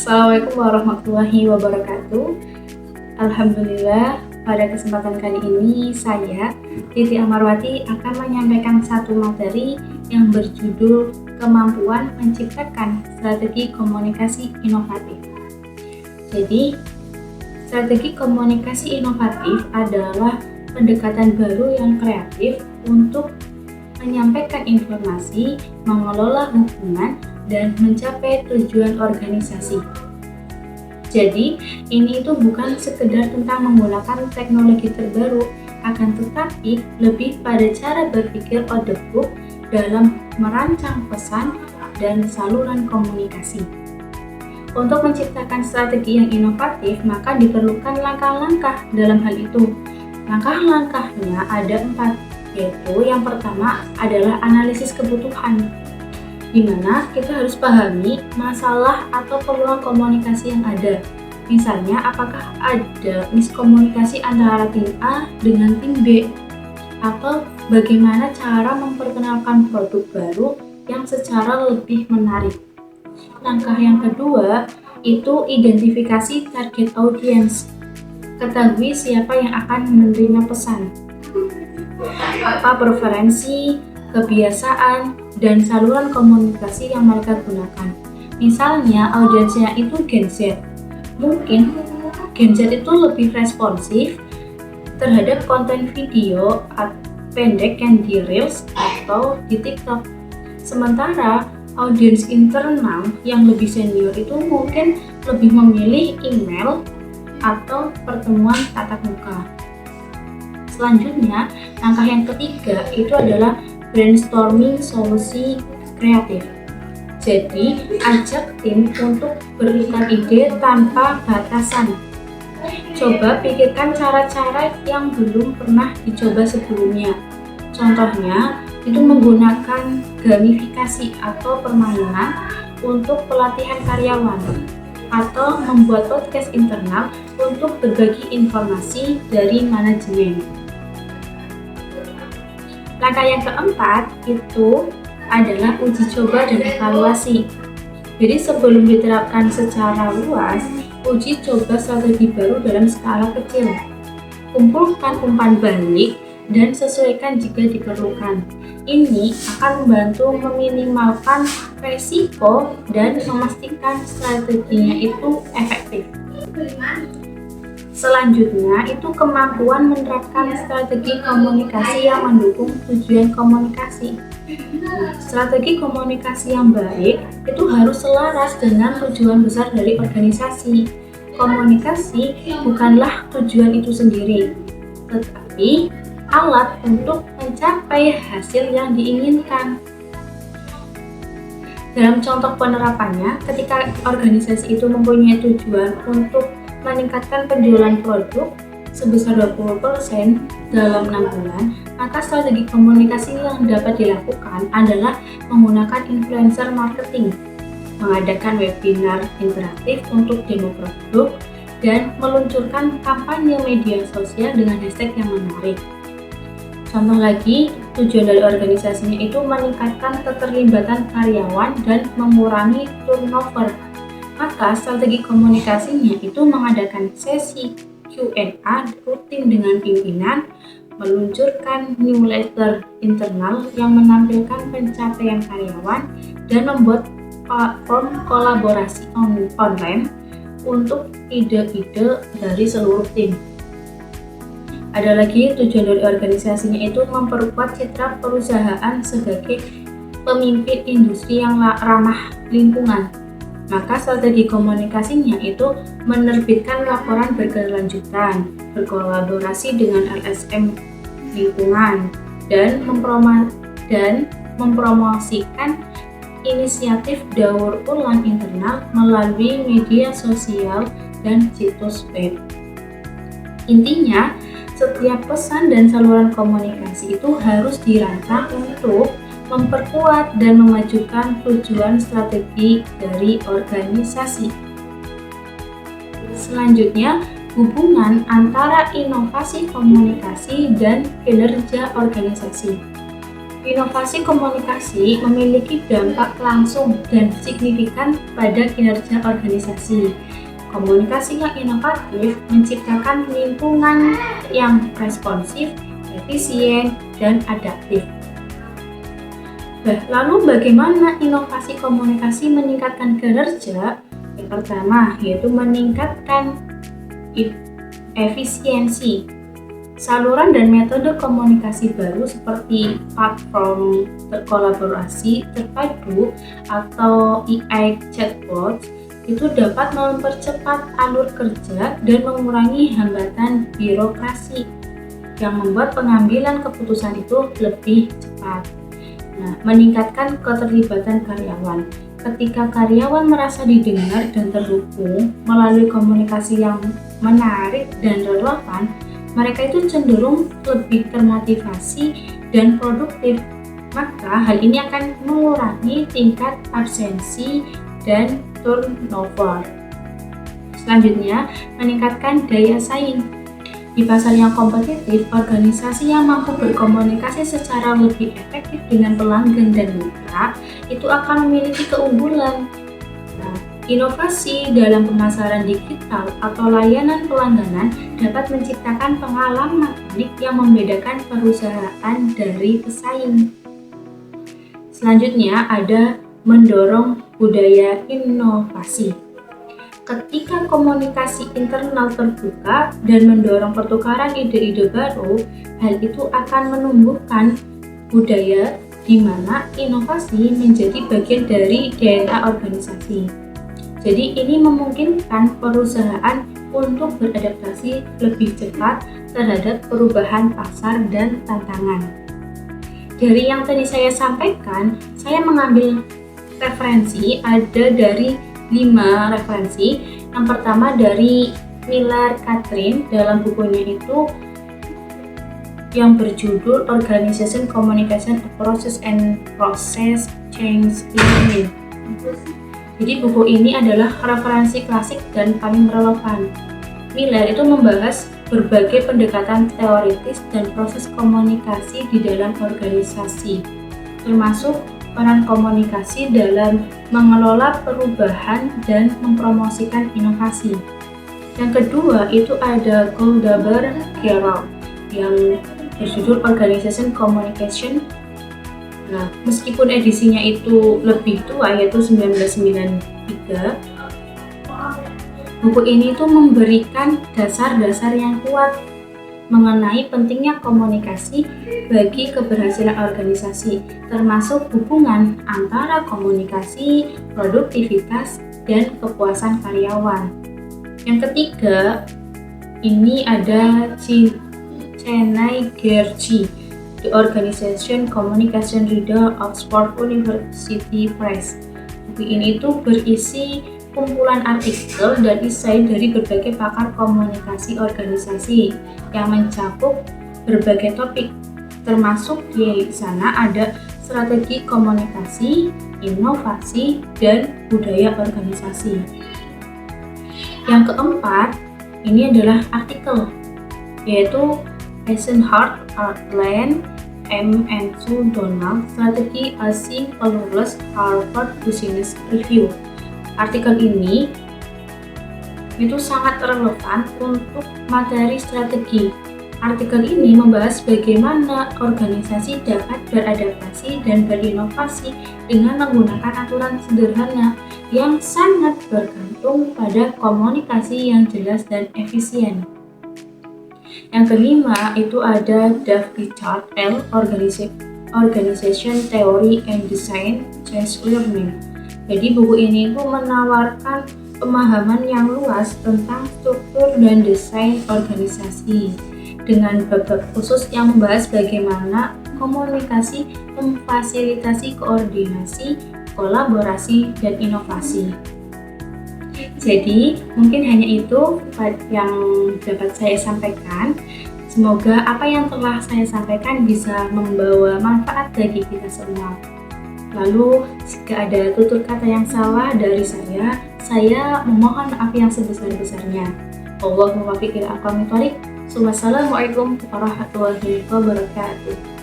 Assalamualaikum warahmatullahi wabarakatuh. Alhamdulillah, pada kesempatan kali ini saya, Titi Amarwati, akan menyampaikan satu materi yang berjudul Kemampuan Menciptakan Strategi Komunikasi Inovatif. Jadi, strategi komunikasi inovatif adalah pendekatan baru yang kreatif untuk menyampaikan informasi, mengelola hubungan, dan mencapai tujuan organisasi. Jadi, ini itu bukan sekedar tentang menggunakan teknologi terbaru, akan tetapi lebih pada cara berpikir out the box dalam merancang pesan dan saluran komunikasi. Untuk menciptakan strategi yang inovatif, maka diperlukan langkah-langkah dalam hal itu. Langkah-langkahnya ada 4, yaitu yang pertama adalah analisis kebutuhan, di mana kita harus pahami masalah atau peluang komunikasi yang ada. Misalnya, apakah ada miskomunikasi antara tim A dengan tim B, atau bagaimana cara memperkenalkan produk baru yang secara lebih menarik. Langkah yang kedua itu identifikasi target audience. Ketahui siapa yang akan menerima pesan, apa preferensi, kebiasaan, dan saluran komunikasi yang mereka gunakan. Misalnya, audiensnya itu Gen Z. Mungkin Gen Z itu lebih responsif terhadap konten video pendek yang di Reels atau di TikTok. Sementara, audiens internal yang lebih senior itu mungkin lebih memilih email atau pertemuan tatap muka. Selanjutnya, langkah yang ketiga itu adalah brainstorming solusi kreatif. Jadi, ajak tim untuk bertukar ide tanpa batasan. Coba pikirkan cara-cara yang belum pernah dicoba sebelumnya. Contohnya, itu menggunakan gamifikasi atau permainan untuk pelatihan karyawan, atau membuat podcast internal untuk berbagi informasi dari manajemen. Langkah yang keempat itu adalah uji coba dan evaluasi. Jadi sebelum diterapkan secara luas, uji coba strategi baru dalam skala kecil. Kumpulkan umpan balik dan sesuaikan jika diperlukan. Ini akan membantu meminimalkan resiko dan memastikan strateginya itu efektif. Selanjutnya, itu kemampuan menerapkan strategi komunikasi yang mendukung tujuan komunikasi. Strategi komunikasi yang baik itu harus selaras dengan tujuan besar dari organisasi. Komunikasi bukanlah tujuan itu sendiri, tetapi alat untuk mencapai hasil yang diinginkan. Dalam contoh penerapannya, ketika organisasi itu mempunyai tujuan untuk meningkatkan penjualan produk sebesar 20% dalam 6 bulan, maka strategi komunikasi yang dapat dilakukan adalah menggunakan influencer marketing, mengadakan webinar interaktif untuk demo produk, dan meluncurkan kampanye media sosial dengan hashtag yang menarik. Contoh lagi, tujuan dari organisasinya itu meningkatkan keterlibatan karyawan dan mengurangi turnover. Maka strategi komunikasinya itu mengadakan sesi Q&A rutin dengan pimpinan, meluncurkan newsletter internal yang menampilkan pencapaian karyawan, dan membuat platform kolaborasi online untuk ide-ide dari seluruh tim. Ada lagi, tujuan dari organisasinya itu memperkuat citra perusahaan sebagai pemimpin industri yang ramah lingkungan. Maka strategi komunikasinya itu menerbitkan laporan berkelanjutan, berkolaborasi dengan LSM lingkungan, dan mempromosikan inisiatif daur ulang internal melalui media sosial dan situs web. Intinya, setiap pesan dan saluran komunikasi itu harus dirancang untuk memperkuat dan memajukan tujuan strategi dari organisasi. Selanjutnya, hubungan antara inovasi komunikasi dan kinerja organisasi. Inovasi komunikasi memiliki dampak langsung dan signifikan pada kinerja organisasi. Komunikasi yang inovatif menciptakan lingkungan yang responsif, efisien, dan adaptif. Lalu bagaimana inovasi komunikasi meningkatkan kinerja? Yang pertama yaitu meningkatkan efisiensi. Saluran dan metode komunikasi baru seperti platform kolaborasi terpadu atau AI chatbot itu dapat mempercepat alur kerja dan mengurangi hambatan birokrasi yang membuat pengambilan keputusan itu lebih cepat. Meningkatkan keterlibatan karyawan. Ketika karyawan merasa didengar dan terhubung melalui komunikasi yang menarik dan relevan, mereka itu cenderung lebih termotivasi dan produktif. Maka hal ini akan mengurangi tingkat absensi dan turnover. Selanjutnya, meningkatkan daya saing. Di pasar yang kompetitif, organisasi yang mampu berkomunikasi secara lebih efektif dengan pelanggan dan mitra itu akan memiliki keunggulan. Inovasi dalam pemasaran digital atau layanan pelangganan dapat menciptakan pengalaman unik yang membedakan perusahaan dari pesaing. Selanjutnya ada mendorong budaya inovasi. Ketika komunikasi internal terbuka dan mendorong pertukaran ide-ide baru, hal itu akan menumbuhkan budaya di mana inovasi menjadi bagian dari DNA organisasi. Jadi ini memungkinkan perusahaan untuk beradaptasi lebih cepat terhadap perubahan pasar dan tantangan. Dari yang tadi saya sampaikan, saya mengambil referensi, ada dari 5 referensi. Yang pertama dari Miller Catherine dalam bukunya itu yang berjudul Organization Communication Approaches and Process Change Learning. Jadi buku ini adalah referensi klasik dan paling relevan. Miller itu membahas berbagai pendekatan teoritis dan proses komunikasi di dalam organisasi, termasuk peran komunikasi dalam mengelola perubahan dan mempromosikan inovasi. Yang kedua itu ada Goldaber-Gerald yang berjudul Organization Communication. Meskipun edisinya itu lebih tua, yaitu 1993, buku ini tuh memberikan dasar-dasar yang kuat mengenai pentingnya komunikasi bagi keberhasilan organisasi, termasuk hubungan antara komunikasi, produktivitas, dan kepuasan karyawan. Yang ketiga, ini ada Cheney Gergi, The Organization Communication Reader, Oxford University Press. Buku ini itu berisi kumpulan artikel dan esai dari berbagai pakar komunikasi organisasi yang mencakup berbagai topik, termasuk di sana ada strategi komunikasi, inovasi, dan budaya organisasi. Yang keempat, ini adalah artikel, yaitu Eisenhardt, Artland, M. and Sue Donald, Strategi Asynchronous Harvard Business Review. Artikel ini itu sangat relevan untuk materi strategi. Artikel ini membahas bagaimana organisasi dapat beradaptasi dan berinovasi dengan menggunakan aturan sederhana yang sangat bergantung pada komunikasi yang jelas dan efisien. Yang kelima itu ada Dave Richard L. Organization Theory and Design Change Learning. Jadi buku ini itu menawarkan pemahaman yang luas tentang struktur dan desain organisasi dengan bab-bab khusus yang membahas bagaimana komunikasi memfasilitasi koordinasi, kolaborasi, dan inovasi. Jadi mungkin hanya itu yang dapat saya sampaikan. Semoga apa yang telah saya sampaikan bisa membawa manfaat bagi kita semua. Lalu jika ada tutur kata yang salah dari saya memohon maaf yang sebesar-besarnya. Allahumma muwaffiq ila aqwamit thoriq. Wassalamualaikum warahmatullahi wabarakatuh.